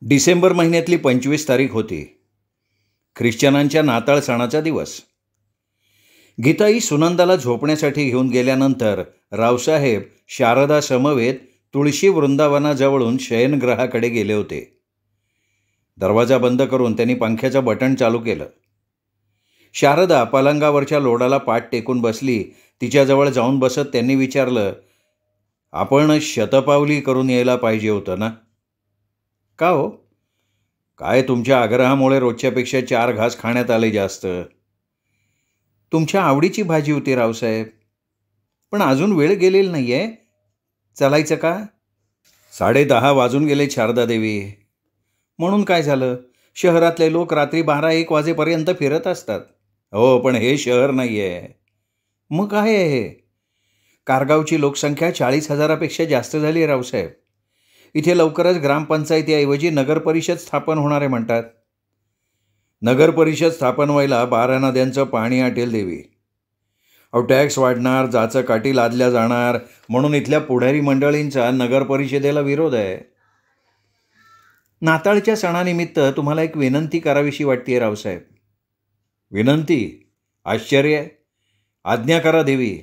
डिसेंबर महिन्यातली 25 तारीख होती. ख्रिश्चनांच्या नाताळ सणाचा दिवस. गीताई सुनंदाला झोपण्यासाठी घेऊन गेल्यानंतर रावसाहेब शारदा समवेत तुळशी वृंदावनाजवळून शयनगृहाकडे गेले होते. दरवाजा बंद करून त्यांनी पंख्याचं बटण चालू केलं. शारदा पलंगावरच्या लोडाला पाठ टेकून बसली. तिच्याजवळ जाऊन बसत त्यांनी विचारलं, आपण शतपावली करून यायला पाहिजे होतं ना? का हो? काय तुमच्या आग्रहामुळे रोजच्यापेक्षा 4 घास खाण्यात आले जास्त. तुमच्या आवडीची भाजी होती रावसाहेब, पण अजून वेळ गेलेली नाही आहे. चालायचं का? 10:30 वाजून गेले शारदादेवी. म्हणून काय झालं? शहरातले लोक रात्री 12-1 वाजेपर्यंत फिरत असतात. हो, पण हे शहर नाही आहे. मग काय आहे हे? कारगावची लोकसंख्या 40,000पेक्षा जास्त झाली आहे रावसाहेब. इथे लवकरच ग्रामपंचायतीऐवजी नगरपरिषद स्थापन होणार आहे म्हणतात. नगरपरिषद स्थापन व्हायला 12 नद्यांचं पाणी आटेल देवी. अहो, टॅक्स वाढणार, जाचं काठी लादल्या जाणार, म्हणून इथल्या पुढारी मंडळींचा नगरपरिषदेला विरोध आहे. नाताळच्या सणानिमित्त तुम्हाला एक विनंती करावीशी वाटते रावसाहेब. विनंती? आश्चर्य. आज्ञा करा देवी.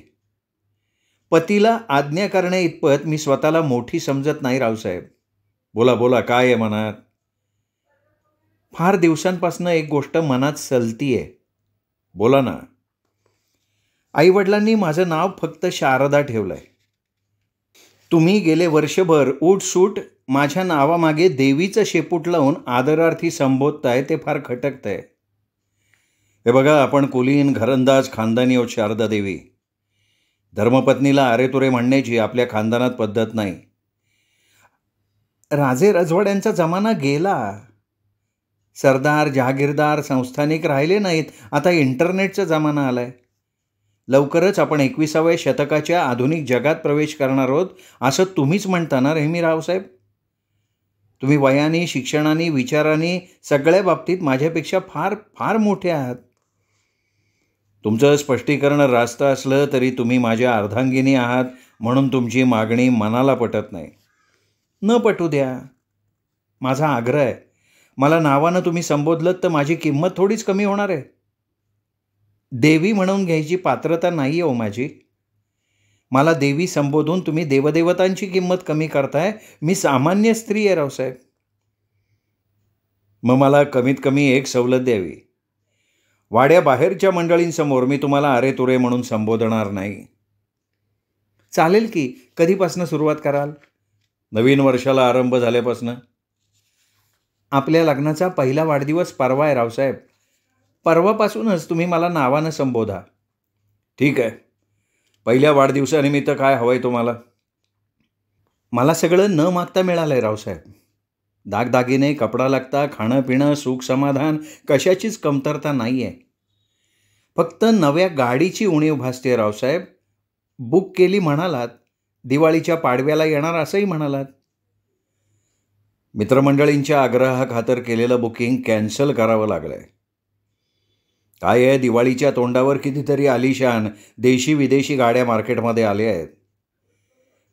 पतीला आज्ञा करण्या इतपत मी स्वतःला मोठी समजत नाही रावसाहेब. बोला बोला, काय आहे मनात? फार दिवसांपासून एक गोष्ट मनात सलतीये. बोला ना. आईवडिलांनी माझं नाव फक्त शारदा ठेवलंय. तुम्ही गेले वर्षभर उठसूट माझ्या नावामागे देवीचं शेपूट लावून आदरार्थी संबोधताय, ते फार खटकतंय. हे बघा, आपण कुलीन घरंदाज खानदानी आहोत शारदा देवी. धर्मपत्नीला अरेतुरे म्हणण्याची आपल्या खानदानात पद्धत नाही. राजे रजवाड्यांचा जमाना गेला. सरदार, जहागीरदार, संस्थानिक राहिले नाहीत. आता इंटरनेटचा जमाना आलाय. लवकरच आपण 21व्या शतकाच्या आधुनिक जगात प्रवेश करणार आहोत असं तुम्हीच म्हणता ना रेहमी रावसाहेब? तुम्ही वयाने, शिक्षणाने, विचाराने सगळ्या बाबतीत माझ्यापेक्षा फार फार मोठे आहात. तुमचं स्पष्टीकरण रास्त असलं तरी तुम्ही माझ्या अर्धांगिनी आहात, म्हणून तुमची मागणी मनाला पटत नाही. न पटू द्या. माझा आग्रह आहे. मला नावानं तुम्ही संबोधलं तर माझी किंमत थोडीच कमी होणार आहे. देवी म्हणून घ्यायची पात्रता नाही हो माझी. मला देवी संबोधून तुम्ही देवदेवतांची किंमत कमी करताय. मी सामान्य स्त्री आहे रावसाहेब. मग मला कमीत कमी एक सवलत द्यावी. वाड्याबाहेरच्या मंडळींसमोर मी तुम्हाला अरेतुरे म्हणून संबोधणार नाही. चालेल की. कधीपासून सुरुवात कराल? नवीन वर्षाला आरंभ झाल्यापासून. आपल्या लग्नाचा पहिला वाढदिवस परवा आहे रावसाहेब. परवापासूनच तुम्ही मला नावानं संबोधा. ठीक आहे. पहिल्या वाढदिवसानिमित्त काय हवं आहे तुम्हाला? मला सगळं न मागता मिळालं आहे रावसाहेब. दागदागिने, कपडा लागता, खाणं पिणं, सुख समाधान, कशाचीच कमतरता नाही आहे. फक्त नव्या गाडीची उणीव भासते रावसाहेब. बुक केली म्हणालात. दिवाळीच्या पाडव्याला येणार असंही म्हणालात. मित्रमंडळींच्या आग्रहाखातर केलेलं बुकिंग कॅन्सल करावं लागलं आहे. काय आहे, दिवाळीच्या तोंडावर कितीतरी आलिशान देशी विदेशी गाड्या मार्केटमध्ये आल्या आहेत.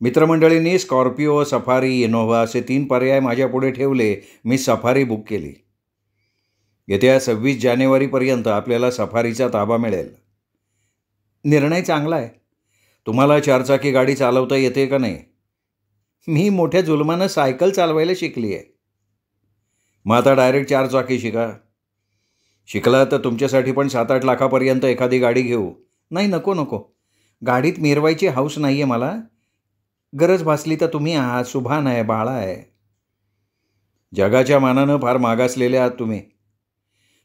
मित्रमंडळींनी स्कॉर्पिओ, सफारी, इनोव्हा असे 3 पर्याय माझ्यापुढे ठेवले. मी सफारी बुक केली. येत्या 26 जानेवारीपर्यंत आपल्याला सफारीचा ताबा मिळेल. निर्णय चांगला आहे. तुम्हाला 4चाकी गाडी चालवता येते का नाही? मी मोठ्या जुलमानं सायकल चालवायला शिकली आहे. मग आता डायरेक्ट 4चाकी शिका. शिकला तर तुमच्यासाठी पण 7-8 लाखापर्यंत एखादी गाडी घेऊ. नाही, नको नको. गाडीत मिरवायची हौस नाही आहे मला. गरज भासली तर तुम्ही आहात. सुभान आहे, बाळा आहे. जगाच्या मानानं फार मागासलेले आहात तुम्ही.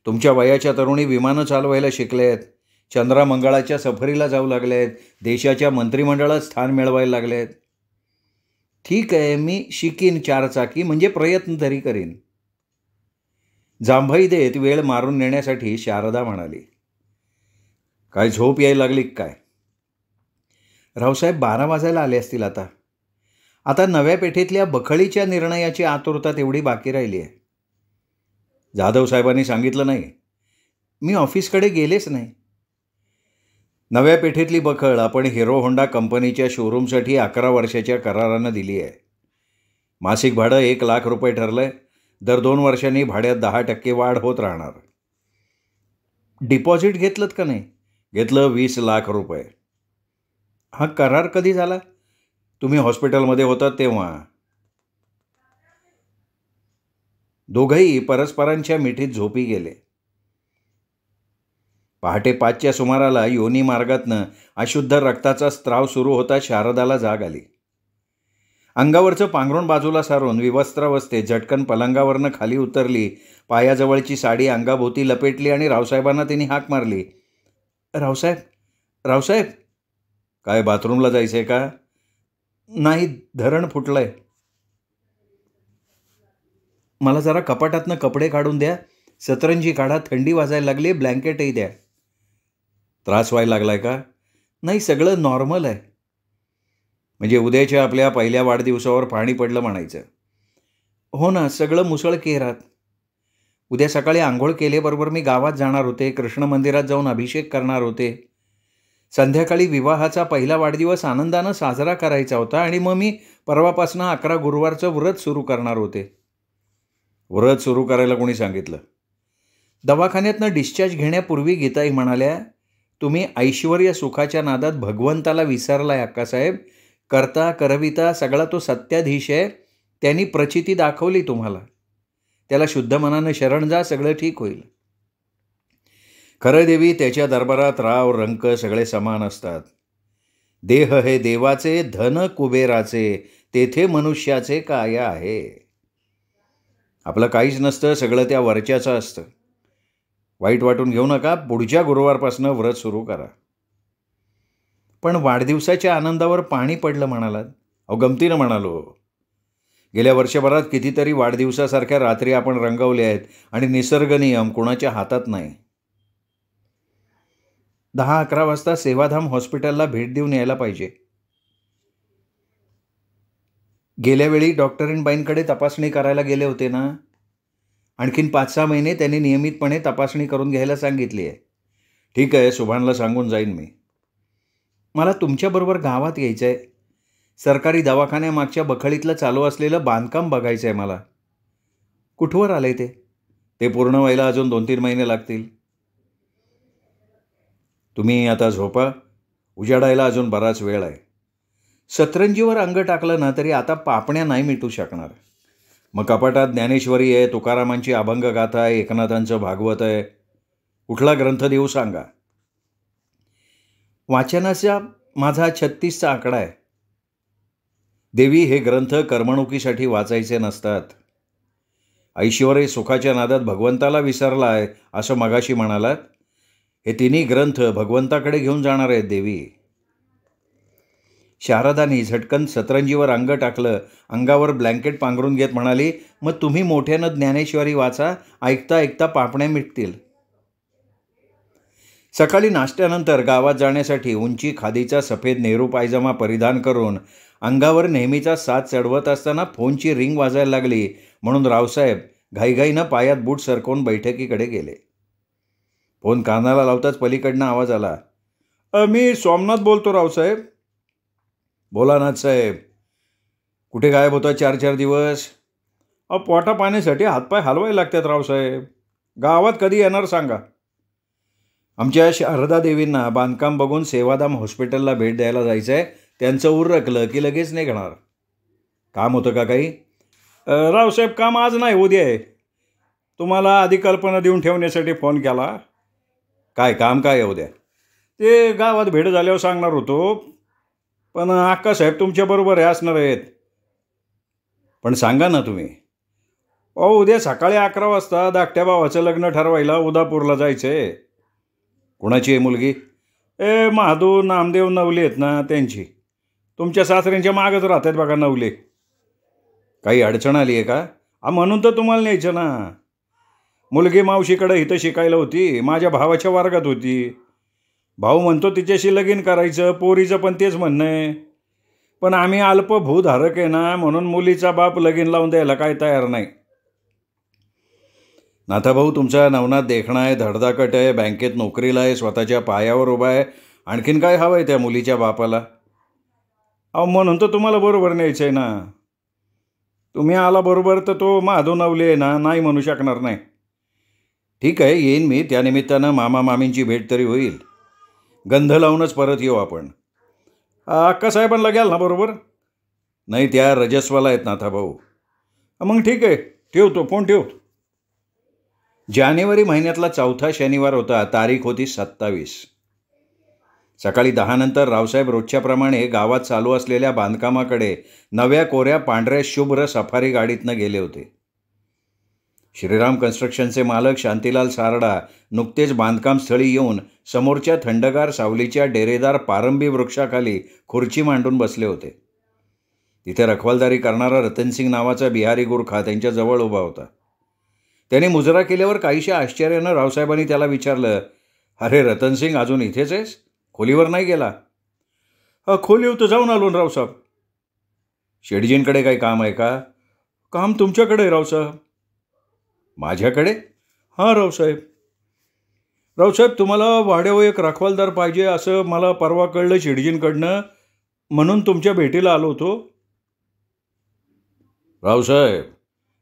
तुमच्या वयाच्या तरुणी विमानं चालवायला शिकले आहेत. चंद्रामंगळाच्या सफरीला जाऊ लागले आहेत. देशाच्या मंत्रिमंडळात स्थान मिळवायला लागले आहेत. ठीक आहे, मी शिकीन 4चाकी, म्हणजे प्रयत्न तरी करीन. जांभई देत वेळ मारून नेण्यासाठी शारदा म्हणाली, काय झोप यायला लागली काय? रावसाहेब 12 वाजायला आले असतील आता. आता नव्या पेठेतल्या बखळीच्या निर्णयाची आतुरता तेवढी बाकी राहिली आहे. जाधव साहेबांनी सांगितलं नाही. मी ऑफिसकडे गेलेच नाही. नव्या पेठेतली बखळ आपण हिरो होंडा कंपनीच्या शोरूमसाठी 11 वर्षाच्या करारानं दिली आहे. मासिक भाडं 1 लाख रुपये ठरलं आहे. दर 2 वर्षांनी भाड्यात 10% वाढ होत राहणार. डिपॉझिट घेतलं का नाही? घेतलं 20 लाख रुपये. हा करार कधी झाला? तुम्ही हॉस्पिटलमध्ये होतात तेव्हा. दोघंही परस्परांच्या मिठीत झोपी गेले. पहाटे 5च्या सुमाराला योनी मार्गातनं अशुद्ध रक्ताचा स्त्राव सुरू होता. शारदाला जाग आली. अंगावरचं पांघरूण बाजूला सारून विवस्त्रावस्थेत झटकन पलंगावरनं खाली उतरली. पायाजवळची साडी अंगाभोवती लपेटली आणि रावसाहेबांना तिने हाक मारली. रावसाहेब, रावसाहेब. काय बाथरूमला जायचंय का? नाही, धरण फुटलंय. मला जरा कपाटातनं कपडे काढून द्या. सतरंजी काढा, थंडी वाजायला लागली, ब्लँकेटही द्या. त्रास व्हायला लागलाय का? नाही, सगळं नॉर्मल आहे. म्हणजे उद्याच्या आपल्या पहिल्या वाढदिवसावर पाणी पडलं म्हणायचं. हो ना, सगळं मुसळकेरात. उद्या सकाळी आंघोळ केल्याबरोबर मी गावात जाणार होते. कृष्ण मंदिरात जाऊन अभिषेक करणार होते. संध्याकाळी विवाहाचा पहिला वाढदिवस आनंदानं साजरा करायचा होता आणि मग मी परवापासनं 11 गुरुवारचं व्रत सुरू करणार होते. व्रत सुरू करायला कोणी सांगितलं? दवाखान्यातनं डिस्चार्ज घेण्यापूर्वी गीताई म्हणाल्या, तुम्ही ऐश्वर्य सुखाच्या नादात भगवंताला विसरलाय अक्कासाहेब. करता करविता सगळा तो सत्याधीश आहे. त्यांनी प्रचिती दाखवली तुम्हाला. त्याला शुद्ध मनानं शरण जा, सगळं ठीक होईल. खरं देवी, त्याच्या दरबारात राव रंक सगळे समान असतात. देह हे देवाचे, धन कुबेराचे, तेथे मनुष्याचे काय आहे. आपलं काहीच नसतं, सगळं त्या वरच्याचं असतं. वाईट वाटून घेऊ नका. पुढच्या गुरुवारपासून व्रत सुरू करा. पण वाढदिवसाच्या आनंदावर पाणी पडलं म्हणालात? अहो, गमतीनं म्हणालो. गेल्या वर्षभरात कितीतरी वाढदिवसासारख्या रात्री आपण रंगवल्या आहेत आणि निसर्ग नियम कुणाच्या हातात नाही. 10-11 वाजता सेवाधाम हॉस्पिटलला भेट देऊन यायला पाहिजे. गेल्या वेळी डॉक्टरीणबाईंकडे तपासणी करायला गेले होते ना? आणखीन 5-6 महिने त्यांनी नियमितपणे तपासणी करून घ्यायला सांगितली आहे. ठीक आहे, सुभानला सांगून जाईन मी. मला तुमच्याबरोबर गावात यायचं आहे. सरकारी दवाखान्यामागच्या बखळीतलं चालू असलेलं बांधकाम बघायचं आहे मला. कुठवर आलंय ते? ते पूर्ण व्हायला अजून 2-3 महिने लागतील. तुम्ही आता झोपा. उजाडायला अजून बराच वेळ आहे. सतरंजीवर अंग टाकलं ना तरी आता पापण्या नाही मिटू शकणार. मग कपाटात ज्ञानेश्वरी आहे, तुकारामांची अभंगगाथा आहे, एकनाथांचं भागवत आहे. कुठला ग्रंथ देऊ सांगा. वाचनाचा माझा 36चा आकडा आहे. देवी, हे ग्रंथ करमणुकीसाठी वाचायचे नसतात. ऐश्वर्य सुखाच्या नादात भगवंताला विसरला आहे असं मगाशी म्हणालात. हे तिन्ही ग्रंथ भगवंताकडे घेऊन जाणार आहेत देवी. शारदानी झटकन सतरंजीवर अंग टाकलं. अंगावर ब्लँकेट पांघरून घेत म्हणाली, मग तुम्ही मोठ्यानं ज्ञानेश्वरी वाचा. ऐकता ऐकता पापण्या मिटतील. सकाळी नाश्त्यानंतर गावात जाण्यासाठी उंची खादीचा सफेद नेहरू पायजमा परिधान करून अंगावर नेहमीचा साथ चढवत असताना फोनची रिंग वाजायला लागली. म्हणून रावसाहेब घाईघाईनं पायात बूट सरकवून बैठकीकडे गेले. फोन कानाला लावताच पलीकडनं आवाज आला. मी सोमनाथ बोलतो रावसाहेब. बोला नाथ साहेब. कुठे गायब होता 4-4 दिवस? पोटा पाण्यासाठी हातपाय हलवायला लागतात रावसाहेब. गावात कधी येणार सांगा. आमच्या शारदा देवींना बांधकाम बघून सेवाधाम हॉस्पिटलला भेट द्यायला जायचं आहे. त्यांचं उरकलं की लगेच निघणार. काम होतं का काही? रावसाहेब, काम आज नाही, उद्या आहे. तुम्हाला आधी कल्पना देऊन ठेवण्यासाठी फोन केला. काय काम काय आहे उद्या? ते गावात भेट झाल्यावर सांगणार होतो. पण अक्कासाहेब तुमच्याबरोबर हे असणार आहेत. पण सांगा ना तुम्ही. उद्या सकाळी 11 वाजता धाकट्या भावाचं लग्न ठरवायला उदापूरला जायचं आहे. कुणाची आहे मुलगी? महादू नामदेव नवले आहेत ना, त्यांची. तुमच्या सासऱ्यांच्या मागच राहतात बघा नवले. काही अडचण आली आहे का? म्हणून तर तुम्हाला न्यायचं ना. मुलगी मावशीकडे इथं शिकायला होती. माझ्या भावाच्या वर्गात होती. भाऊ म्हणतो तिच्याशी लगीन करायचं. पोरीचं पण तेच म्हणणं आहे. पण आम्ही अल्प भूधारक आहे ना, म्हणून मुलीचा बाप लगीन लावून द्यायला काय तयार नाही. नाथाभाऊ तुमचा नवनाथ देखणा आहे, धडधाकट आहे, बँकेत नोकरीला आहे, स्वतःच्या पायावर उभा आहे. आणखीन काय हवं आहे त्या मुलीच्या बापाला? म्हणून तर तुम्हाला बरोबर न्यायचं आहे ना. तुम्ही आला बरोबर तर तो माधव नवले आहे ना, नाही म्हणू शकणार नाही. ठीक आहे, येईन मी. त्यानिमित्तानं मामा मामींची भेट तरी होईल. गंध लावूनच परत येऊ आपण. अक्कासाहेबांना घ्याल ना बरोबर? नाही, त्या रजस्वाला आहेत नाथाभाऊ. मग ठीक आहे, ठेवतो, फोन ठेवतो. जानेवारी महिन्यातला चौथा शनिवार होता. तारीख होती 27. सकाळी 10 नंतर रावसाहेब रोजच्याप्रमाणे गावात चालू असलेल्या बांधकामाकडे नव्या कोऱ्या पांढऱ्या शुभ्र सफारी गाडीतनं गेले होते. श्रीराम कन्स्ट्रक्शनचे मालक शांतीलाल सारडा नुकतेच बांधकामस्थळी येऊन समोरच्या थंडगार सावलीच्या डेरेदार पारंबी वृक्षाखाली खुर्ची मांडून बसले होते. तिथे रखवालदारी करणारा रतनसिंग नावाचा बिहारी गुरखा त्यांच्याजवळ उभा होता. त्याने मुजरा केल्यावर काहीशा आश्चर्यानं रावसाहेबांनी त्याला विचारलं, अरे रतनसिंग, अजून इथेच आहेस? खोलीवर नाही गेला? खोलीवर तर जाऊन आलो रावसाहेब. शेडजींकडे काही काम आहे का? काम तुमच्याकडे आहे रावसाहेब. माझ्याकडे? हां रावसाहेब. रावसाहेब, तुम्हाला वाड्यावर एक रखवालदार पाहिजे असं मला परवा कळलं शेडजींकडनं, म्हणून तुमच्या भेटीला आलो होतो. रावसाहेब,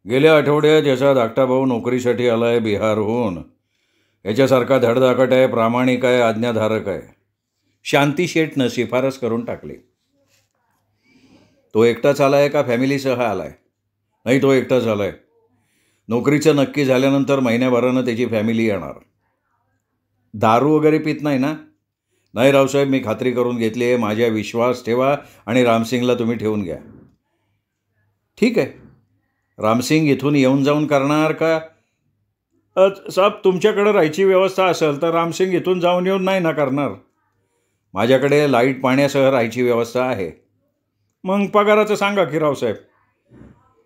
गेल्या आठवड्यात याचा धाकटा भाऊ नोकरीसाठी आला आहे बिहारहून. याच्यासारखा धडधाकट आहे, प्रामाणिक आहे, आज्ञाधारक आहे. शांती शेठनं शिफारस करून टाकली. तो एकटाच आला आहे का फॅमिलीसह आला आहे? नाही, तो एकटाच आला आहे. नोकरीचं नक्की झाल्यानंतर महिन्याभरानं त्याची फॅमिली येणार. दारू वगैरे पित नाही ना? नाही रावसाहेब, मी खात्री करून घेतली आहे. माझ्या विश्वास ठेवा आणि रामसिंगला तुम्ही ठेवून घ्या. ठीक आहे. रामसिंग इथून येऊन जाऊन करणार का? साहेब, तुमच्याकडे राहायची व्यवस्था असेल तर रामसिंग इथून जाऊन येऊन नाही ना करणार. माझ्याकडे लाईट पाण्यासह राहायची व्यवस्था आहे. मग पगाराचं सांगा की रावसाहेब.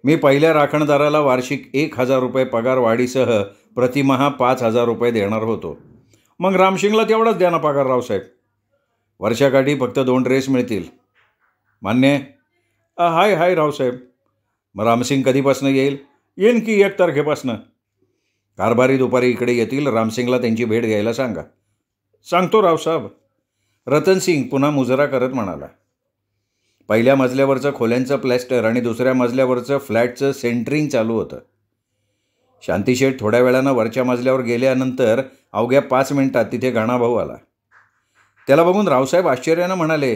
मी पहिल्या राखणदाराला वार्षिक 1,000 रुपये पगार वाढीसह प्रतिमहा 5,000 रुपये देणार होतो. मग रामसिंगला तेवढाच द्या ना पगार रावसाहेब. वर्षाकाठी फक्त 2 ड्रेस मिळतील. मान्य? हाय हाय रावसाहेब. मग रामसिंग कधीपासून येईल? येईन की 1 तारखेपासनं. कारभारी दुपारी इकडे येतील. रामसिंगला त्यांची भेट घ्यायला सांगा. सांगतो रावसाहेब. रतनसिंग पुन्हा मुजरा करत म्हणाला. पहिल्या मजल्यावरचं खोल्यांचं प्लॅस्टर आणि दुसऱ्या मजल्यावरचं फ्लॅटचं सेंटरिंग चालू होतं. शांतीशेठ थोड्या वेळानं वरच्या मजल्यावर गेल्यानंतर अवघ्या 5 मिनिटात तिथे गणाभाऊ आला. त्याला बघून रावसाहेब आश्चर्यानं म्हणाले,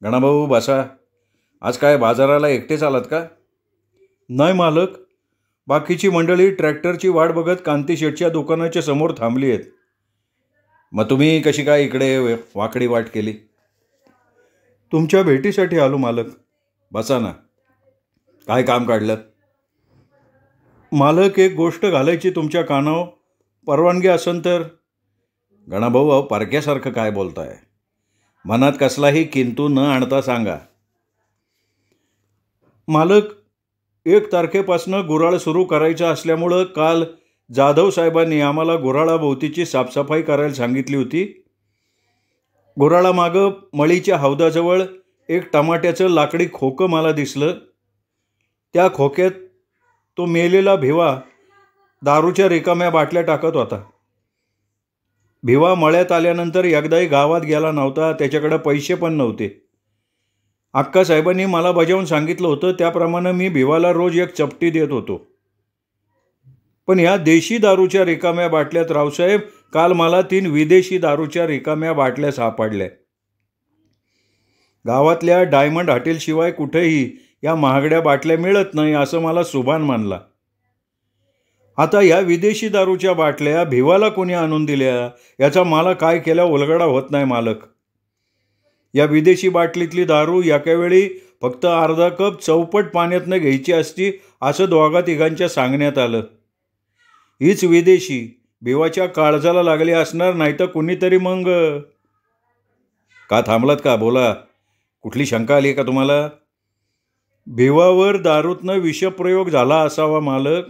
गणाभाऊ बसा. आज काय बाजाराला एकटेच आलात का? नाही मालक, बाकीची मंडळी ट्रॅक्टरची वाट बघत कांतीशेठच्या दुकानाच्या समोर थांबली आहेत. मग तुम्ही कशी काय इकडे वाकडी वाट केली? तुमच्या भेटीसाठी आलो मालक. बसा ना. काय काम काढलं? मालक, एक गोष्ट घालायची तुमच्या कानावर, परवानगी असेल तर. गणाभाऊ, अहो परक्यासारखं काय बोलताय? मनात कसलाही किंतू न आणता सांगा. मालक, 1 तारखेपासनं गुऱ्हाळ सुरू करायचं असल्यामुळं काल जाधव साहेबांनी आम्हाला गुऱ्हाळाभोवतीची साफसफाई करायला सांगितली होती. गुऱ्हाळामागं मळीच्या हौदाजवळ एक टमाट्याचं लाकडी खोकं मला दिसलं. त्या खोक्यात तो मेलेला भिवा दारूच्या रिकाम्या बाटल्या टाकत होता. भिवा मळ्यात आल्यानंतर एकदाही गावात गेला नव्हता. त्याच्याकडे पैसे पण नव्हते. अक्कासाहेबांनी मला बजावून सांगितलं होतं, त्याप्रमाणे मी भिवाला रोज 1 चपटी देत होतो. पण ह्या देशी दारूच्या रिकाम्या बाटल्यात रावसाहेब, काल मला 3 विदेशी दारूच्या रिकाम्या बाटल्या सापडल्या. गावातल्या डायमंड हॉटेलशिवाय कुठेही या महागड्या बाटल्या मिळत नाही असं मला सुभान मानला. आता या विदेशी दारूच्या बाटल्या भिवाला कोणी आणून दिल्या याचा मला काय केल्या उलगडा होत नाही मालक. या विदेशी बाटलीतली दारू एकावेळी फक्त अर्धा कप चौपट पाण्यातनं घ्यायची असती असं 2-3 सांगण्यात आलं. हीच विदेशी भिवाच्या काळजाला लागली असणार, नाही तर कुणीतरी. मग का थांबलात का? बोला, कुठली शंका आली का तुम्हाला? भिवावर दारूतनं विषप्रयोग झाला असावा मालक.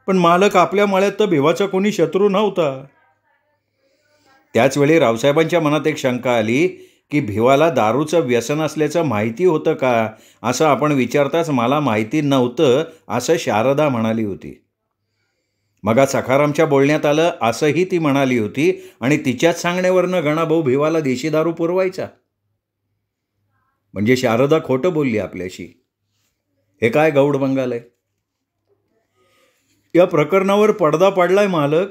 पण मालक, आपल्या मळ्यात तर भिवाचा कोणी शत्रू नव्हता. त्याचवेळी रावसाहेबांच्या मनात एक शंका आली की भिवाला दारूचं व्यसन असल्याचं माहिती होतं का, असं आपण विचारताच मला माहिती नव्हतं असं शारदा म्हणाली होती. मग सखारामच्या बोलण्यात आलं असंही ती म्हणाली होती आणि तिच्याच सांगण्यावरनं गणाभाऊ भिवाला देशी दारू पुरवायचा. म्हणजे शारदा खोटं बोलली आपल्याशी. हे काय गौड बंगाल आहे? या प्रकरणावर पडदा पाडलाय मालक.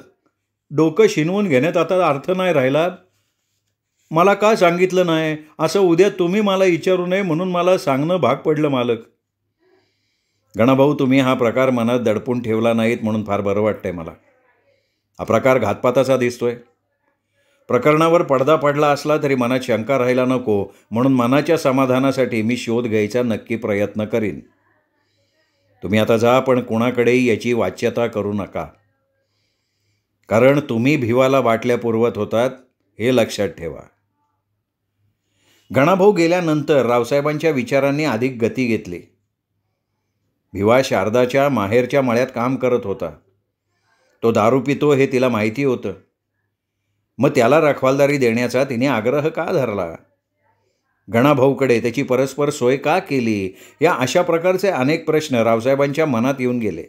डोकं शिनवून घेण्यात आता अर्थ नाही राहिला. मला का सांगितलं नाही असं उद्या तुम्ही मला विचारू नये म्हणून मला सांगणं भाग पडलं मालक. गणाभाऊ, तुम्ही हा प्रकार मनात दडपून ठेवला नाहीत म्हणून फार बरं वाटतंय मला. हा प्रकार घातपाताचा दिसतोय. प्रकरणावर पडदा पडला असला तरी मनात शंका राहायला नको म्हणून मनाच्या समाधानासाठी मी शोध घ्यायचा नक्की प्रयत्न करीन. तुम्ही आता जा, पण कुणाकडेही याची वाच्यता करू नका, कारण तुम्ही भिवाला बाटल्या पुरवत होतात हे लक्षात ठेवा. गणाभाऊ गेल्यानंतर रावसाहेबांच्या विचारांनी अधिक गती घेतली. भिवा शारदाच्या माहेरच्या मळ्यात काम करत होता. तो दारू पितो हे तिला माहिती होतं. मग त्याला रखवालदारी देण्याचा तिने आग्रह का धरला? गणाभाऊकडे त्याची परस्पर सोय का केली? या अशा प्रकारचे अनेक प्रश्न रावसाहेबांच्या मनात येऊन गेले.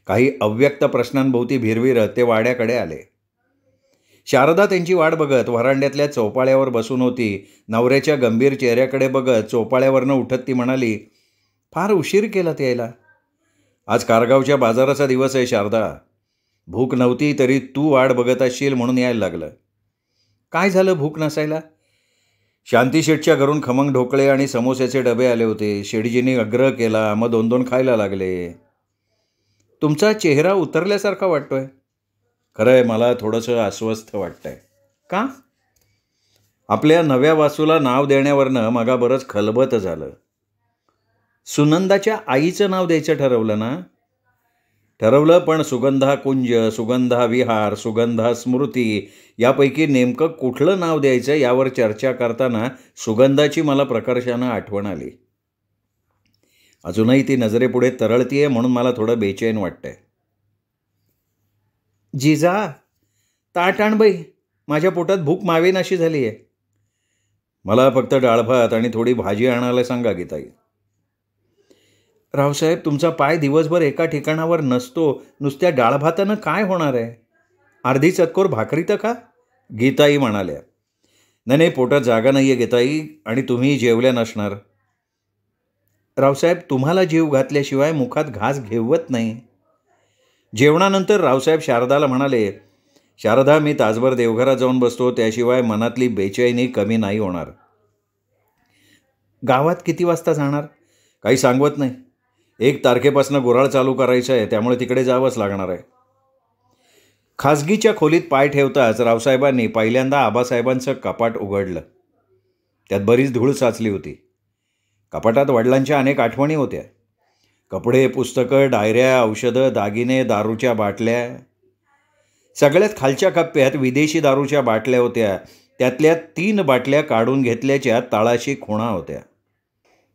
काही अव्यक्त प्रश्नांभोवती भिरविरत ते वाड्याकडे आले. शारदा त्यांची वाट बघत व्हरांड्यातल्या चौपाळ्यावर बसून होती. नवऱ्याच्या गंभीर चेहऱ्याकडे बघत चौपाळ्यावरनं उठत ती म्हणाली, फार उशीर केला यायला. आज कारगावच्या बाजाराचा दिवस आहे शारदा. भूक नव्हती तरी तू वाट बघत असशील म्हणून यायला लागलं. काय झालं भूक नसायला? शांती शेठच्या घरून खमंग ढोकळे आणि समोस्याचे डबे आले होते. शेठजींनी आग्रह केला, मग 2-2 खायला लागले. तुमचा चेहरा उतरल्यासारखा वाटतोय. खरं आहे, मला थोडंसं अस्वस्थ वाटतंय. का? आपल्या नव्या वासूला नाव देण्यावरनं मगा बरंच खलबत झालं. सुनंदाच्या आईचं नाव द्यायचं ठरवलं ना? ठरवलं, पण सुगंधा कुंज, सुगंधा विहार, सुगंधा स्मृती यापैकी नेमकं कुठलं नाव द्यायचं यावर चर्चा करताना सुगंधाची मला प्रकर्षानं आठवण आली. अजूनही ती नजरेपुढे तरळतीये म्हणून मला थोडं बेचैन वाटतंय. जिजा, ताट आण बाई, माझ्या पोटात भूक मावेन अशी झाली आहे. मला फक्त डाळभात आणि थोडी भाजी आणायला सांगा गीताई. रावसाहेब, तुमचा पाय दिवसभर एका ठिकाणावर नसतो. नुसत्या डाळभातानं काय होणार आहे? अर्धी चतकोर भाकरी तर का? गीताई म्हणाल्या. नाही, पोटात जागा नाही आहे गीताई, आणि तुम्ही जेवल्या नसणार. रावसाहेब, तुम्हाला जीव घातल्याशिवाय मुखात घास घेवत नाही. जेवणानंतर रावसाहेब शारदाला म्हणाले, शारदा, मी तासभर देवघरात जाऊन बसतो, त्याशिवाय मनातली बेचैनी कमी नाही होणार. गावात किती वाजता जाणार? काही सांगवत नाही. 1 तारखेपासून गुऱ्हाळ चालू करायचं आहे, त्यामुळे तिकडे जावंच लागणार आहे. खासगीच्या खोलीत पाय ठेवताच रावसाहेबांनी पहिल्यांदा आबासाहेबांचं कपाट उघडलं. त्यात बरीच धूळ साचली होती. कपाटात वडिलांच्या अनेक आठवणी होत्या. कपडे, पुस्तकं, डायऱ्या, औषधं, दागिने, दारूच्या बाटल्या. सगळ्यात खालच्या कप्प्यात विदेशी दारूच्या बाटल्या होत्या. त्यातल्या 3 बाटल्या काढून घेतल्याच्या तळाशी खुणा होत्या.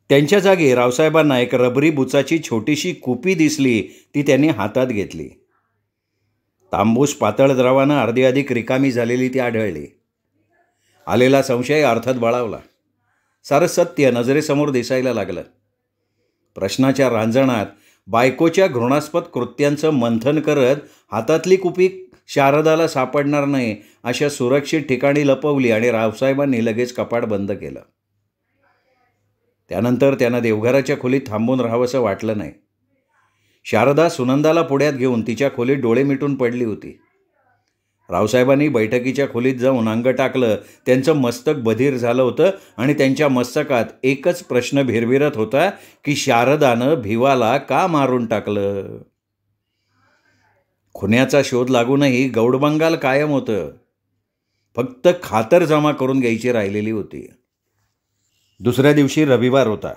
त्यांच्या जागी रावसाहेबांना एक रबरी बुचाची छोटीशी कुपी दिसली. ती त्यांनी हातात घेतली. तांबूस पातळ द्रवानं अर्धी अधिक रिकामी झालेली ती आढळली. आलेला संशय अर्थात बळावला. सारं सत्य नजरेसमोर दिसायला लागलं. प्रश्नाच्या रांजणात बायकोच्या घृणास्पद कृत्यांचं मंथन करत हातातली कुपी शारदाला सापडणार नाही अशा सुरक्षित ठिकाणी लपवली आणि रावसाहेबांनी लगेच कपाट बंद केलं. त्यानंतर त्यांना देवघराच्या खोलीत थांबून राहावंसं वाटलं नाही. शारदा सुनंदाला पुढ्यात घेऊन तिच्या खोलीत डोळे मिटून पडली होती. रावसाहेबांनी बैठकीच्या खोलीत जाऊन अंग टाकलं. त्यांचं मस्तक बधीर झालं होतं आणि त्यांच्या मस्तकात एकच प्रश्न भिरभिरत होता की शारदानं भिवाला का मारून टाकलं? खुन्याचा शोध लागूनही गौडबंगाल कायम होतं. फक्त खातर जमा करून घ्यायची राहिलेली होती. दुसऱ्या दिवशी रविवार होता.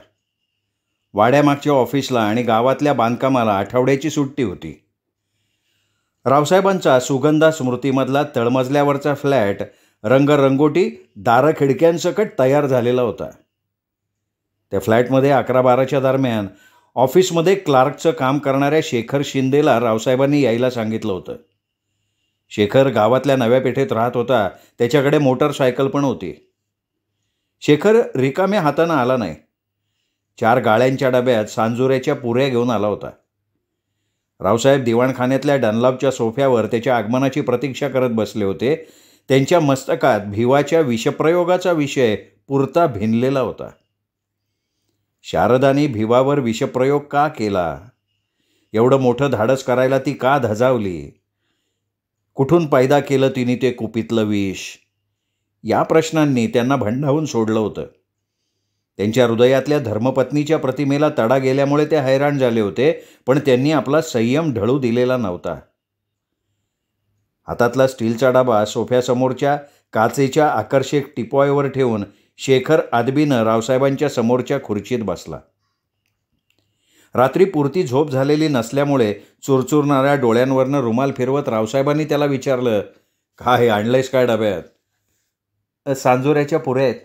वाड्यामागच्या ऑफिसला आणि गावातल्या बांधकामाला आठवड्याची सुट्टी होती. रावसाहेबांचा सुगंधा स्मृतीमधला तळमजल्यावरचा फ्लॅट रंगरंगोटी, दारं खिडक्यांसकट तयार झालेला होता. त्या फ्लॅटमध्ये 11-12च्या दरम्यान ऑफिसमध्ये क्लार्कचं काम करणाऱ्या शेखर शिंदेला रावसाहेबांनी यायला सांगितलं होतं. शेखर गावातल्या नव्या पेठेत राहत होता. त्याच्याकडे मोटरसायकल पण होती. शेखर रिकाम्या हातानं आला नाही. 4 गाळ्यांच्या डब्यात सांजुऱ्याच्या पुऱ्या घेऊन आला होता. रावसाहेब दिवाणखान्यातल्या डनलॉपच्या सोफ्यावर त्याच्या आगमनाची प्रतीक्षा करत बसले होते. त्यांच्या मस्तकात भिवाच्या विषप्रयोगाचा विषय पुरता भिनलेला होता. शारदाने भिवावर विषप्रयोग का केला? एवढं मोठं धाडस करायला ती का धजावली? कुठून पैदा केलं तिने ते कुपीतलं विष? या प्रश्नांनी त्यांना भंडावून सोडलं होतं. त्यांच्या हृदयातल्या धर्मपत्नीच्या प्रतिमेला तडा गेल्यामुळे ते हैराण झाले होते, पण त्यांनी आपला संयम ढळू दिलेला नव्हता. हातातला स्टीलचा डबा सोफ्यासमोरच्या काचेच्या आकर्षक टिपॉयवर ठेवून शेखर आदबीनं रावसाहेबांच्या समोरच्या खुर्चीत बसला. रात्री पुरती झोप झालेली नसल्यामुळे चुरचुरणाऱ्या डोळ्यांवरनं रुमाल फिरवत रावसाहेबांनी त्याला विचारलं, काय आणलंयस काय डब्यात? सांजोऱ्याच्या पुऱ्या आहेत.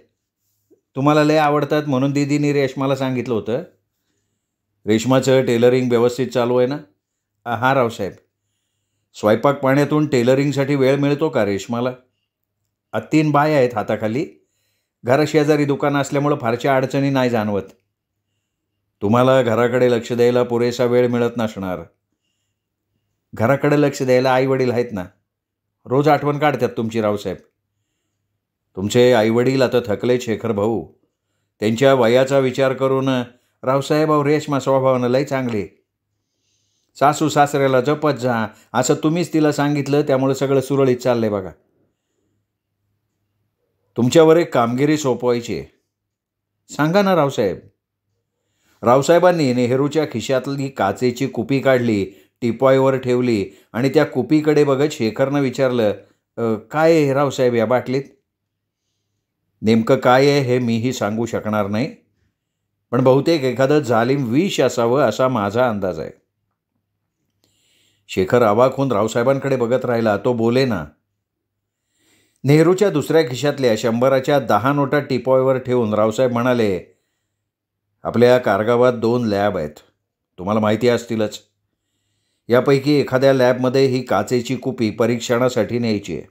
तुम्हाला लय आवडतात म्हणून दीदीने रेशमाला सांगितलं होतं. रेशमाचं टेलरिंग व्यवस्थित चालू आहे ना? हा रावसाहेब. स्वयंपाक पाण्यातून टेलरिंगसाठी वेळ मिळतो का रेशमाला? 3 बाया आहेत हाताखाली. घराशेजारी दुकान असल्यामुळं फारशा अडचणी नाही जाणवत. तुम्हाला घराकडे लक्ष द्यायला पुरेसा वेळ मिळत नसणार. घराकडे लक्ष द्यायला आईवडील आहेत ना. रोज आठवण काढतात तुमची रावसाहेब. तुमचे आईवडील आता थकले शेखर भाऊ. त्यांच्या वयाचा विचार करून रावसाहेब अहो रेशमा स्वभावानं लय चांगली. सासू सासऱ्याला जपत जा असं तुम्हीच तिला सांगितलं, त्यामुळे सगळं सुरळीत चाललंय बघा. तुमच्यावर एक कामगिरी सोपवायची आहे. सांगा ना रावसाहेब. रावसाहेबांनी नेहरूच्या खिशातली काचेची कुपी काढली, टिपॉयवर ठेवली आणि त्या कुपीकडे बघत शेखरनं विचारलं, काय आहे रावसाहेब या बाटलीत? नेमकं काय आहे हे मीही सांगू शकणार नाही, पण बहुतेक एखादं जालिम विष असावं असा माझा अंदाज आहे. शेखर अवाक होऊन रावसाहेबांकडे बघत राहिला. तो बोले ना. नेहरूच्या दुसऱ्या खिशातल्या 100च्या 10 नोटा टिपॉयवर ठेवून रावसाहेब म्हणाले, आपल्या कारगावात 2 लॅब आहेत. तुम्हाला माहिती असतीलच. यापैकी एखाद्या लॅबमध्ये ही काचेची कुपी परीक्षणासाठी न्यायची आहे.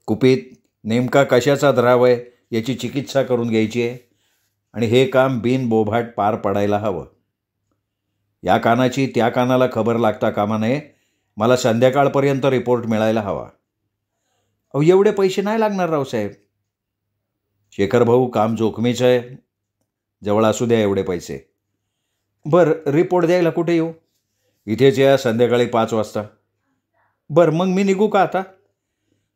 कुपीत नेमका कशाचा द्राव आहे याची चिकित्सा करून घ्यायची आहे आणि हे काम बिनबोभाट पार पडायला हवं. या कानाची त्या कानाला खबर लागता कामा नये. मला संध्याकाळपर्यंत रिपोर्ट मिळायला हवा. अहो एवढे पैसे नाही लागणार रावसाहेब. शेखर भाऊ काम जोखमीचं आहे. जवळ असू द्या एवढे पैसे. बरं रिपोर्ट द्यायला कुठे येऊ? इथेच या संध्याकाळी 5 वाजता. बरं मग मी निघू का आता?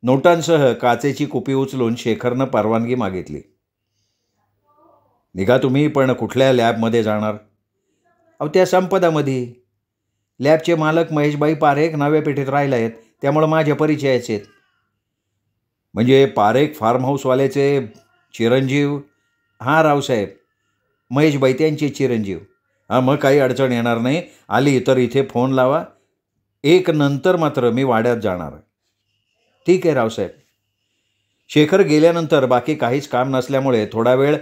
नोटांसह काचेची कुपी उचलून शेखरनं परवानगी मागितली. निघा तुम्ही, पण कुठल्या लॅबमध्ये जाणार? अहो त्या संपदामध्ये. लॅबचे मालक महेशबाई पारेख नव्या पेठेत राहिला आहेत, त्यामुळं माझ्या परिचयाचे आहेत. म्हणजे पारेख फार्म हाऊसवाल्याचे चिरंजीव? हां रावसाहेब, महेशबाई त्यांचे चिरंजीव. हां मग काही अडचण येणार नाही. आली तर इथे फोन लावा. 1 नंतर मात्र मी वाड्यात जाणार. ठीक आहे रावसाहेब. शेखर गेल्यानंतर बाकी काहीच काम नसल्यामुळे थोडा वेळ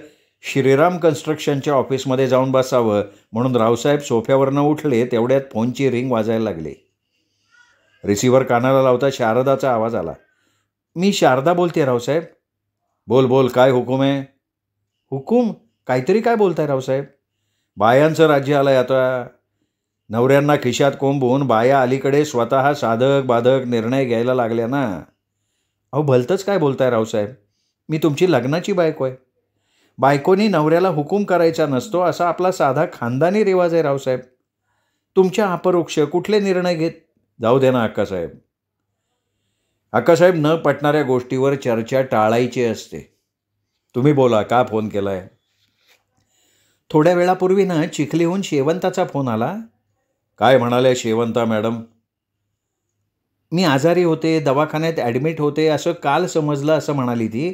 श्रीराम कन्स्ट्रक्शनच्या ऑफिसमध्ये जाऊन बसावं म्हणून रावसाहेब सोफ्यावरनं उठले. तेवढ्यात फोनची रिंग वाजायला लागली. रिसिव्हर कानाला लावता शारदाचा आवाज आला. मी शारदा बोलते रावसाहेब. बोल बोल, काय हुकूम आहे? हुकूम? काहीतरी काय बोलताय रावसाहेब? बायांचं राज्य आलंय आता. नवऱ्यांना खिशात कोंबून बाया अलीकडे स्वतः साधक बाधक निर्णय घ्यायला लागल्या ना. अहो भलतंच काय बोलताय रावसाहेब. मी तुमची लग्नाची बायको आहे. बायकोनी नवऱ्याला हुकूम करायचा नसतो असा आपला साधा खानदानी रिवाज आहे रावसाहेब. तुमच्या अपरोक्ष कुठले निर्णय घेत? जाऊ दे ना अक्कासाहेब. अक्कासाहेब, न पटणाऱ्या गोष्टीवर चर्चा टाळायची असते. तुम्ही बोला, का फोन केलाय? थोड्या वेळापूर्वी ना चिखलीहून शेवंताचा फोन आला. काय म्हणाले शेवंता मॅडम? मी आजारी होते, दवाखान्यात ॲडमिट होते असं काल समजलं असं म्हणाली ती.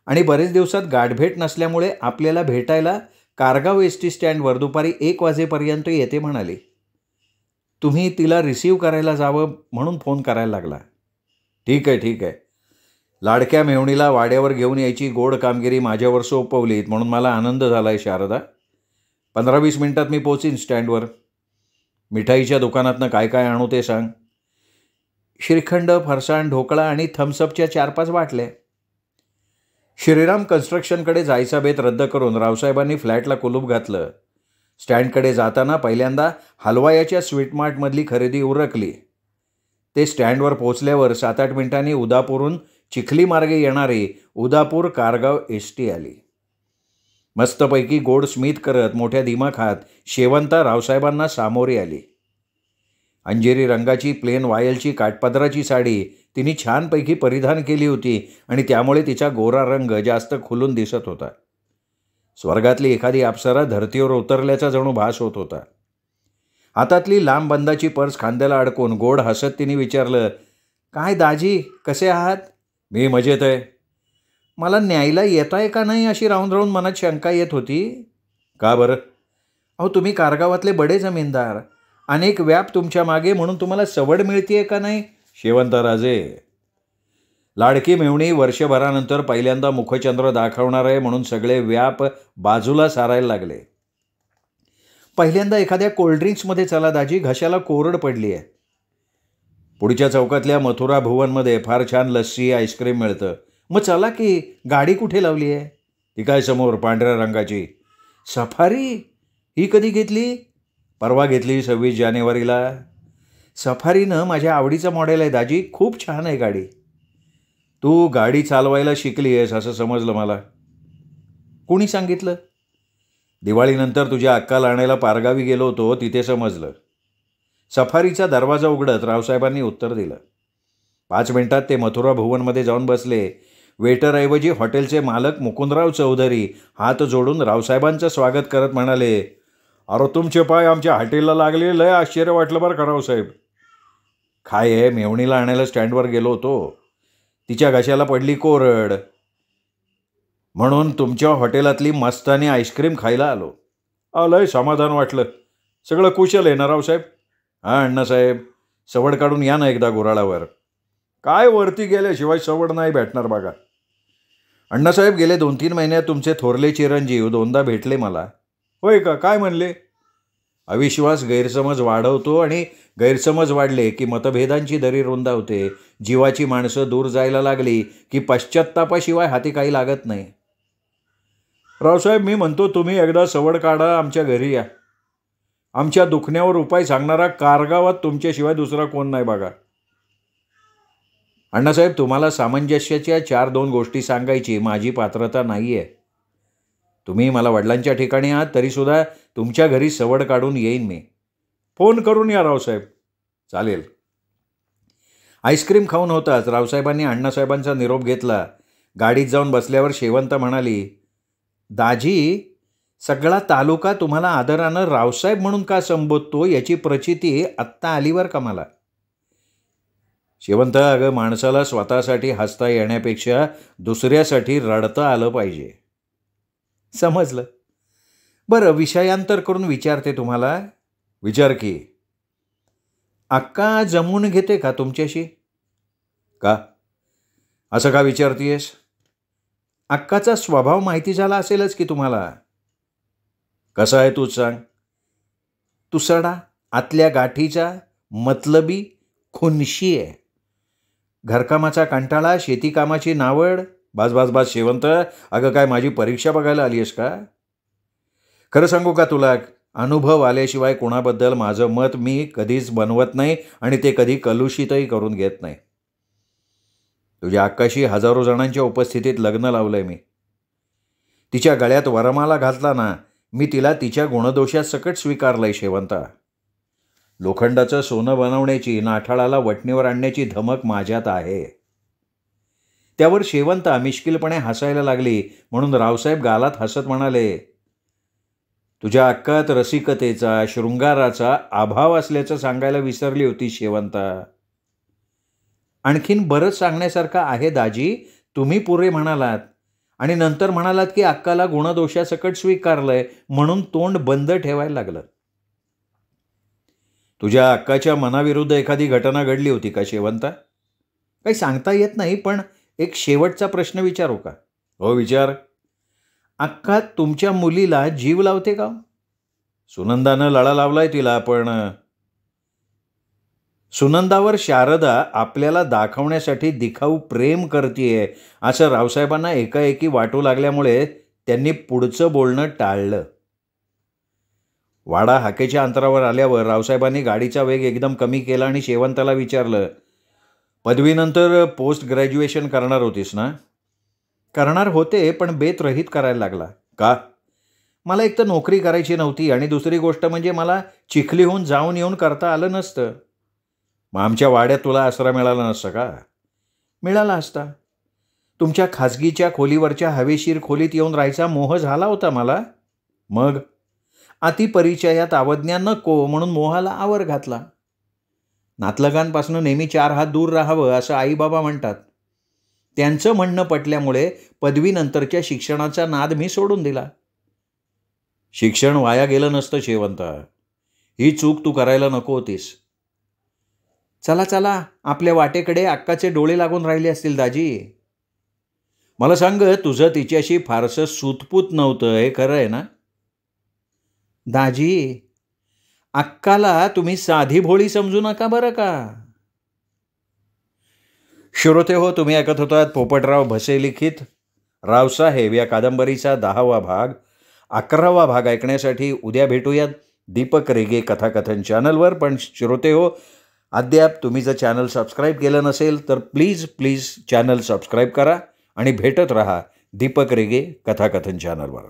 आणि बरेच दिवसात गाठभेट नसल्यामुळे आपल्याला भेटायला कारगाव एस टी स्टँडवर दुपारी 1 वाजेपर्यंत येते म्हणाली. तुम्ही तिला रिसीव्ह करायला जावं म्हणून फोन करायला लागला. ठीक आहे ठीक आहे. लाडक्या मेहुणीला वाड्यावर घेऊन यायची गोड कामगिरी माझ्यावर सोपवलीत म्हणून मला आनंद झाला आहे शारदा. 15-20 मिनिटात मी पोचीन स्टँडवर. मिठाईच्या दुकानातनं काय काय आणू ते सांग. श्रीखंड, फरसाण, ढोकळा आणि थम्सअपच्या 4-5 बाटल्या. श्रीराम कन्स्ट्रक्शनकडे जायचा बेत रद्द करून रावसाहेबांनी फ्लॅटला कुलूप घातलं. स्टँडकडे जाताना पहिल्यांदा हलवायाच्या स्वीटमार्टमधली खरेदी उरकली. ते स्टँडवर पोचल्यावर 7-8 मिनिटांनी उदापूरहून चिखली मार्गे येणारी उदापूर कारगाव एस टी आली. मस्तपैकी गोड स्मित करत मोठ्या दिमाखात शेवंता रावसाहेबांना सामोरी आली. अंजेरी रंगाची प्लेन वायलची काठपदराची साडी तिने छानपैकी परिधान केली होती आणि त्यामुळे तिचा गोरा रंग जास्त खुलून दिसत होता. स्वर्गातली एखादी अप्सरा धर्तीवर उतरल्याचा जणू भास होत होता. हातातली लांब बंदाची पर्स खांद्याला अडकून गोड हसत तिने विचारलं, काय दाजी, कसे आहात? मी मजेत आहे. मला न्यायला येत आहे का नाही अशी राहून राहून मनात शंका येत होती. का बरं? अहो, तुम्ही कारगावातले बडे जमीनदार, अनेक व्याप तुमच्या मागे, म्हणून तुम्हाला सवड मिळतीये का नाही? शेवंतराजे, लाडकी मेवणी वर्षभरानंतर पहिल्यांदा मुखचंद्र दाखवणार आहे म्हणून सगळे व्याप बाजूला सारायला लागले. पहिल्यांदा एखाद्या कोल्ड्रिंक्समध्ये चला दाजी, घशाला कोरड पडली आहे. पुढच्या चौकातल्या मथुरा भुवनमध्ये फार छान लस्सी आईस्क्रीम मिळतं. मग चला की, गाडी कुठे लावली आहे? ती काय समोर पांढऱ्या रंगाची. सफारी? ही कधी घेतली? परवा घेतली, 26 जानेवारीला. सफारीनं माझ्या आवडीचं मॉडेल आहे दाजी, खूप छान आहे गाडी. तू गाडी चालवायला शिकली आहेस असं समजलं मला. कोणी सांगितलं? दिवाळीनंतर तुझ्या अक्काला आणायला पारगावी गेलो होतो, तिथे समजलं. सफारीचा दरवाजा उघडत रावसाहेबांनी उत्तर दिलं. 5 मिनिटात ते मथुरा भुवनमध्ये जाऊन बसले. वेटरऐवजी हॉटेलचे मालक मुकुंदराव चौधरी हात जोडून रावसाहेबांचं स्वागत करत म्हणाले, अरे तुमचे पाय आमच्या हॉटेलला लागले, लय आश्चर्य वाटलं बरं का रावसाहेब. काय आहे, मेवणीला आणायला स्टँडवर गेलो होतो, तिच्या घशाला पडली कोरड, म्हणून तुमच्या हॉटेलातली मस्तानी आईस्क्रीम खायला आलो. लय समाधान वाटलं. सगळं कुशल आहे ना रावसाहेब? हां अण्णासाहेब, सवड काढून या ना एकदा गुऱ्हाळावर. काय वरती गेल्याशिवाय सवड नाही भेटणार बघा. अण्णासाहेब, गेले 2-3 महिन्यात तुमचे थोरले चिरंजीव 2दा भेटले मला. होय का? काय म्हणले? अविश्वास गैरसमज वाढवतो आणि गैरसमज वाढले की मतभेदांची दरी रुंदावते. जीवाची माणसं दूर जायला लागली की पश्चात्तापाशिवाय हाती काही लागत नाही. रावसाहेब, मी म्हणतो तुम्ही एकदा सवड काढा, आमच्या घरी या. आमच्या दुखण्यावर उपाय सांगणारा कारगावात तुमच्याशिवाय दुसरा कोण नाही बघा. अण्णासाहेब, तुम्हाला सामंजस्याच्या 4-2 गोष्टी सांगायची माझी पात्रता नाही आहे. तुम्ही मला वडिलांच्या ठिकाणी आहात तरीसुद्धा तुमच्या घरी सवड काढून येईन मी. फोन करून या रावसाहेब. चालेल. आईस्क्रीम खाऊन होताच रावसाहेबांनी अण्णासाहेबांचा निरोप घेतला. गाडीत जाऊन बसल्यावर शेवंत म्हणाली, दाजी, सगळा तालुका तुम्हाला आदरानं रावसाहेब म्हणून का संबोधतो याची प्रचिती आत्ता आलीवर का मला. शेवंत, अगं, माणसाला स्वतःसाठी हसता येण्यापेक्षा दुसऱ्यासाठी रडता आलं पाहिजे. समजलं. बरं, विषयांतर करून विचारते तुम्हाला. विचार की. अक्का जमून घेते का तुमच्याशी? का? असं का विचारतीयस? अक्काचा स्वभाव माहिती झाला असेलच की तुम्हाला. कसा आहे तूच सांग. तुसडा, आतल्या गाठीचा, मतलबी, खुनशी आहे. घरकामाचा कंटाळा, शेतीकामाची नावड. बास शेवंत, अगं काय माझी परीक्षा बघायला आली आहेस का? खरं सांगू का तुला, अनुभव आल्याशिवाय कोणाबद्दल माझं मत मी कधीच बनवत नाही आणि ते कधी कलुषितही करून घेत नाही. तुझ्या अक्काशी हजारो जणांच्या उपस्थितीत लग्न लावलंय मी. तिच्या गळ्यात वरमाला घातला ना, मी तिला तिच्या गुणदोषासकट स्वीकारलंय शेवंता. लोखंडाचं सोनं बनवण्याची, नाठाळाला वटणीवर आणण्याची धमक माझ्यात आहे. त्यावर शेवंता मिश्किलपणे हसायला लागली, म्हणून रावसाहेब गालात हसत म्हणाले, तुझ्या अक्कात रसिकतेचा, शृंगाराचा अभाव असल्याचं सांगायला विसरली होती शेवंता. आणखीन बरंच सांगण्यासारखं आहे दाजी. तुम्ही पुरे म्हणालात आणि नंतर म्हणालात की अक्काला गुणदोषासकट स्वीकारलंय म्हणून तोंड बंद ठेवायला लागलं. तुझ्या अक्काच्या मनाविरुद्ध एखादी घटना घडली होती का शेवंता? काही सांगता येत नाही, पण एक शेवटचा प्रश्न विचारू का? हो, विचार. अक्का तुमच्या मुलीला जीव लावते का? सुनंदानं लळा लावलाय तिला, पण सुनंदावर शारदा आपल्याला दाखवण्यासाठी दिखाऊ प्रेम करतीये असं रावसाहेबांना एकाएकी वाटू लागल्यामुळे त्यांनी पुढचं बोलणं टाळलं. वाडा हाकेच्या अंतरावर आल्यावर रावसाहेबांनी गाडीचा वेग एकदम कमी केला आणि शेवंताला विचारलं, पदवीनंतर पोस्ट ग्रॅज्युएशन करणार होतीस ना? करणार होते, पण बेत रहित करायला लागला. का? मला एक तर नोकरी करायची नव्हती आणि दुसरी गोष्ट म्हणजे मला चिखलीहून जाऊन येऊन करता आलं नसतं. मग आमच्या वाड्यात तुला आसरा मिळाला नसता का? मिळाला असता. तुमच्या खाजगीच्या खोलीवरच्या हवेशीर खोलीत येऊन राहायचा मोह झाला होता मला. मग अतिपरिचयात अवज्ञा नको म्हणून मोहाला आवर घातला. नातलगांपासून नेहमी 4 हात दूर राहावं असं आईबाबा म्हणतात. त्यांचं म्हणणं पटल्यामुळे पदवीनंतरच्या शिक्षणाचा नाद मी सोडून दिला. शिक्षण वाया गेलं नसतं शेवंता. ही चूक तू करायला नको होतीस. चला चला, आपल्या वाटेकडे अक्काचे डोळे लागून राहिले असतील दाजी. मला सांग, तुझं तिच्याशी फारसं सूतपूत नव्हतं हे खरं आहे ना? दाजी, अक्काला तुम्ही साधी भोळी समजू नका बरं का. श्रोते हो, तुम्ही ऐकत होतात पोपटराव भसे लिखित रावसाहेब या कादंबरीचा 10वा भाग. 11वा भाग ऐकण्यासाठी उद्या भेटूयात दीपक रेगे कथाकथन चॅनलवर. पण श्रोते हो, अद्याप तुम्ही जर चॅनल सबस्क्राईब केलं नसेल तर प्लीज चॅनल सबस्क्राईब करा आणि भेटत रहा दीपक रेगे कथाकथन चॅनलवर.